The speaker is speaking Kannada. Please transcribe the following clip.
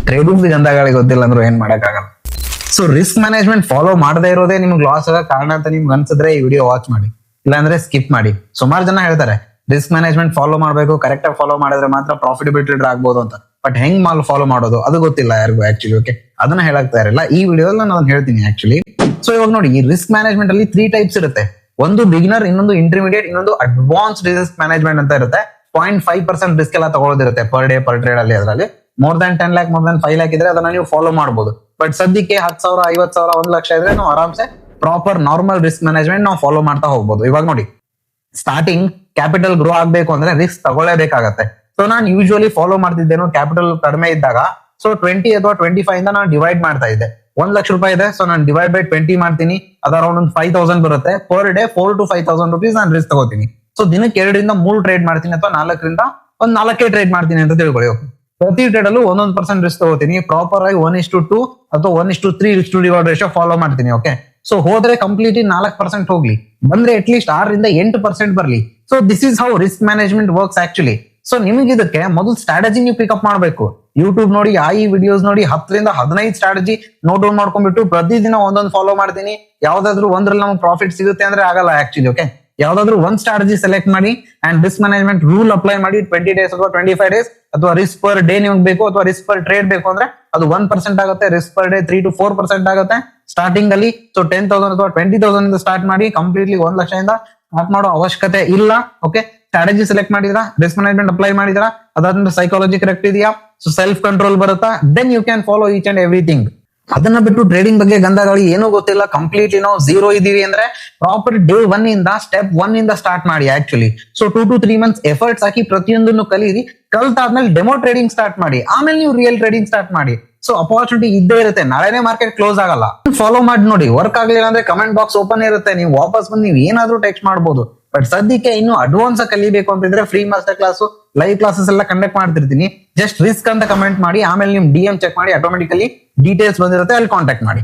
ಟ್ರೇಡಿಂಗ್ ಗಂಧಗಳಿಗೆ ಗೊತ್ತಿಲ್ಲ ಅಂದ್ರೆ ಏನ್ ಮಾಡಕ್ಕಾಗಲ್ಲ. ಸೊ ರಿಸ್ಕ್ ಮ್ಯಾನೇಜ್ಮೆಂಟ್ ಫಾಲೋ ಮಾಡದೇ ಇರೋದೇ ನಿಮ್ಗೆ ಲಾಸ್ ಆಗೋ ಕಾರಣ ಅಂತ ನಿಮ್ಗೆ ಅನ್ಸಿದ್ರೆ ಈ ವಿಡಿಯೋ ವಾಚ್ ಮಾಡಿ, ಇಲ್ಲಾಂದ್ರೆ ಸ್ಕಿಪ್ ಮಾಡಿ. ಸುಮಾರು ಜನ ಹೇಳ್ತಾರೆ ರಿಸ್ಕ್ ಮ್ಯಾನೇಜ್ಮೆಂಟ್ ಫಾಲೋ ಮಾಡಬೇಕು, ಕರೆಕ್ಟ್ ಆಗಿ ಫಾಲೋ ಮಾಡಿದ್ರೆ ಮಾತ್ರ ಪ್ರಾಫಿಟಬಿಲಿಟಿ ಟ್ರೇಡರ್ ಆಗ್ಬೋದು ಅಂತ. ಬಟ್ ಹೆಂಗ್ ಫಾಲೋ ಮಾಡೋದು ಅದು ಗೊತ್ತಿಲ್ಲ ಯಾರಿಗೂ ಆಕ್ಚುಲಿ. ಓಕೆ, ಅದನ್ನ ಹೇಳಕ್ತಾ ಇರಲ್ಲ ಈ ವಿಡಿಯೋದಲ್ಲಿ ನಾನು ಹೇಳ್ತೀನಿ ಆಕ್ಚುಲಿ. ಸೊ ಇವಾಗ ನೋಡಿ, ಈ ರಿಸ್ಕ್ ಮ್ಯಾನೇಜ್ಮೆಂಟ್ ಅಲ್ಲಿ 3 ಟೈಪ್ಸ್ ಇರುತ್ತೆ. ಒಂದು ಬಿಗಿನರ್, ಇನ್ನೊಂದು ಇಂಟರ್ಮೀಡಿಯೇಟ್, ಇನ್ನೊಂದು ಅಡ್ವಾನ್ಸ್ಡ್ ರಿಸ್ಕ್ ಮ್ಯಾನೇಜ್ಮೆಂಟ್ ಅಂತ ಇರುತ್ತೆ. 0.5% ರಿಸ್ಕ್ ಎಲ್ಲ ತಗೊಳ್ಳೋದಿರುತ್ತೆ ಪರ್ ಡೇ ಪರ್ ಟ್ರೇಡ್ ಅಲ್ಲಿ. ಅದರಲ್ಲಿ more than 10 lakh, more than 5 lakh ಇದ್ರೆ ಅದನ್ನ ನೀವು ಫಾಲೋ ಮಾಡಬಹುದು. ಬಟ್ ಸದ್ಯಕ್ಕೆ 10,000, 50,000, 1 ಲಕ್ಷ ಇದ್ರೆ ನಾವು ಆರಾಮ್ಸೆ ಪ್ರಾಪರ್ ನಾರ್ಮಲ್ ರಿಸ್ಕ್ ಮ್ಯಾನೇಜ್ಮೆಂಟ್ ನಾವು ಫಾಲೋ ಮಾಡ್ತಾ ಹೋಗ್ಬೋದು. ಇವಾಗ ನೋಡಿ, ಸ್ಟಾರ್ಟಿಂಗ್ ಕ್ಯಾಪಿಟಲ್ ಗ್ರೋ ಆಗ್ಬೇಕು ಅಂದ್ರೆ ರಿಸ್ಕ್ ತಗೊಳ್ಳೇಬೇಕಾಗತ್ತೆ. ಸೊ ನಾನು ಯೂಶುವಲಿ ಫಾಲೋ ಮಾಡ್ತಿದ್ದೇನು, ಕ್ಯಾಪಿಟಲ್ ಕಡಿಮೆ ಇದ್ದಾಗ ಸೊ 20 ಅಥವಾ 25 ಇಂದ ನಾನು ಡಿವೈಡ್ ಮಾಡ್ತಾ ಇದ್ದೆ. 1 ಲಕ್ಷ ರೂಪಾಯಿ ಇದೆ, ಸೊ ನಾನು ಡಿವೈಡ್ ಬೈ 20 ಮಾಡ್ತೀನಿ, ಅದ ಅರೌಂಡ್ ಒಂದು 5,000 ಬರುತ್ತೆ. ಪರ್ ಡೇ 4 to 5,000 rupees ನಾನು ರಿಸ್ಕ್ ತಗೋತೀನಿ. ಸೊ ದಿನಕ್ಕೆ 2 ರಿಂದ 3 ಟ್ರೇಡ್ ಮಾಡ್ತೀನಿ, ಅಥವಾ 4 ರಿಂದ 4 ಟ್ರೇಡ್ ಮಾಡ್ತೀನಿ ಅಂತ ತಿಳ್ಕೊಳ್ಳಿ. ಪ್ರತಿ ಟ್ರೇಡ್ ಅಲ್ಲೂ 1% ರಿಸ್ಕ್ ತಗೋತೀನಿ. ಪ್ರಾಪರ್ ಆಗಿ 1:2 ಅಥವಾ 1:3 risk to reward ratio follow ಮಾಡ್ತೀನಿ. ಓಕೆ, ಸೊ ಹೋದ್ರೆ ಕಂಪ್ಲೀಟ್ಲಿ 4% ಹೋಗ್ಲಿ, ಬಂದ್ರೆ ಅಟ್ ಲೀಸ್ಟ್ 6 ರಿಂದ 8% ಬರ್ಲಿ. So this is how risk management works actually. So ನಿಮಗೆ ಇದಕ್ಕೆ ಮೊದಲು ಸ್ಟ್ರಾಟಜಿ ನೀವು ಪಿಕಪ್ ಮಾಡಬೇಕು. ಯೂಟ್ಯೂಬ್ ನೋಡಿ, ವಿಡಿಯೋಸ್ ನೋಡಿ, 10 ರಿಂದ 15 ಸ್ಟ್ರಾಟಜಿ ನೋಟ್ ಡೌನ್ ಮಾಡ್ಕೊಂಡ್ಬಿಟ್ಟು ಪ್ರತಿದಿನ ಒಂದೊಂದು ಫಾಲೋ ಮಾಡ್ತೀನಿ. ಯಾವ್ದಾದ್ರು ಒಂದ್ರಲ್ಲಿ ನಮ್ಗೆ ಪ್ರಾಫಿಟ್ ಸಿಗುತ್ತೆ ಅಂದ್ರೆ ಆಗಲ್ಲ ಆಕ್ಚುಲಿ. ಓಕೆ, ಯಾವ್ದಾದ್ರು ಒಂದ್ ಸ್ಟ್ರಾಟಜಿ ಸೆಲೆಕ್ಟ್ ಮಾಡಿ and risk management rule apply ಮಾಡಿ. 20 days ಅಥವಾ 25 days ಅಥವಾ ರಿಸ್ಕ್ ಪರ್ ಡೇ ನಿಮ್ಗೆ ಬೇಕು, ಅಥವಾ ರಿಸ್ಕ್ ಪರ್ ಟ್ರೇಡ್ ಬೇಕು ಅಂದ್ರೆ ಅದು 1% ಆಗುತ್ತೆ. ರಿಸ್ಕ್ ಪರ್ ಡೇ 3 to 4% ಆಗುತ್ತೆ ಸ್ಟಾರ್ಟಿಂಗ್ ಅಲ್ಲಿ. ಸೊ 10,000 ಅಥವಾ 20,000 ಸ್ಟಾರ್ಟ್ ಮಾಡಿ. ಕಂಪ್ಲೀಟ್ಲಿ 1 ಲಕ್ಷದಿಂದ ಸ್ಟಾರ್ಟ್ ಮಾಡೋ ಅವಶ್ಯಕತೆ ಇಲ್ಲ. ಓಕೆ, ಸ್ಟ್ರಾಟಜಿ ಸೆಲೆಕ್ಟ್ ಮಾಡಿದ್ರ, ರಿಸ್ಕ್ ಮ್ಯಾನೇಜ್ಮೆಂಟ್ ಅಪ್ಲೈ ಮಾಡಿದ್ರ, ಅದಾದ್ಮೇಲೆ ಸೈಕಾಲಜಿ ಕರೆಕ್ಟ್ ಇದೆಯಾ, ಸೊ ಸೆಲ್ಫ್ ಕಂಟ್ರೋಲ್ ಬರುತ್ತಾ, then you can follow each and everything. ಅದನ್ನ ಬಿಟ್ಟು ಟ್ರೇಡಿಂಗ್ ಬಗ್ಗೆ ಗಂಧಗಳು ಏನೂ ಗೊತ್ತಿಲ್ಲ, ಕಂಪ್ಲೀಟ್ಲಿ ನಾವು ಝೀರೋ ಇದೀವಿ ಅಂದ್ರೆ ಪ್ರಾಪರ್ ಡೇ 1 ಇಂದ ಸ್ಟೆಪ್ 1 ಇಂದ ಸ್ಟಾರ್ಟ್ ಮಾಡಿ actually. So 2 to 3 months efforts ಹಾಕಿ ಪ್ರತಿಯೊಂದನ್ನು ಕಲೀರಿ. ಕಲ್ತಾದ್ಮೇಲೆ ಡೆಮೋ ಟ್ರೇಡಿಂಗ್ ಸ್ಟಾರ್ಟ್ ಮಾಡಿ, ಆಮೇಲೆ ನೀವು ರಿಯಲ್ ಟ್ರೇಡಿಂಗ್ ಸ್ಟಾರ್ಟ್ ಮಾಡಿ. ಸೊ ಅಪಾರ್ಚುನಿಟಿ ಇದ್ದೇ ಇರುತ್ತೆ, ನಾಳೆನೇ ಮಾರ್ಕೆಟ್ ಕ್ಲೋಸ್ ಆಗಲ್ಲ. ಫಾಲೋ ಮಾಡಿ ನೋಡಿ, ವರ್ಕ್ ಆಗ್ಲಿಲ್ಲ ಅಂದ್ರೆ ಕಮೆಂಟ್ ಬಾಕ್ಸ್ ಓಪನ್ ಇರುತ್ತೆ, ನೀವು ವಾಪಸ್ ಬಂದು ನೀವು ಏನಾದ್ರೂ ಟೆಕ್ಸ್ಟ್ ಮಾಡಬಹುದು. ಬಟ್ ಸದ್ಯಕ್ಕೆ ಇನ್ನು ಅಡ್ವಾನ್ಸ್ ಕಲಿಬೇಕು ಅಂತಿದ್ರೆ free master class, live classes ಎಲ್ಲ ಕಂಡಕ್ಟ್ ಮಾಡ್ತಿರ್ತೀನಿ. ಜಸ್ಟ್ ರಿಸ್ಕ್ ಅಂತ ಕಮೆಂಟ್ ಮಾಡಿ, ಆಮೇಲೆ ನಿಮ್ DM ಚೆಕ್ ಮಾಡಿ, ಆಟೋಮೆಟಿಕಲಿ ಡೀಟೇಲ್ಸ್ ಬಂದಿರುತ್ತೆ, ಅಲ್ಲಿ ಕಾಂಟ್ಯಾಕ್ಟ್ ಮಾಡಿ.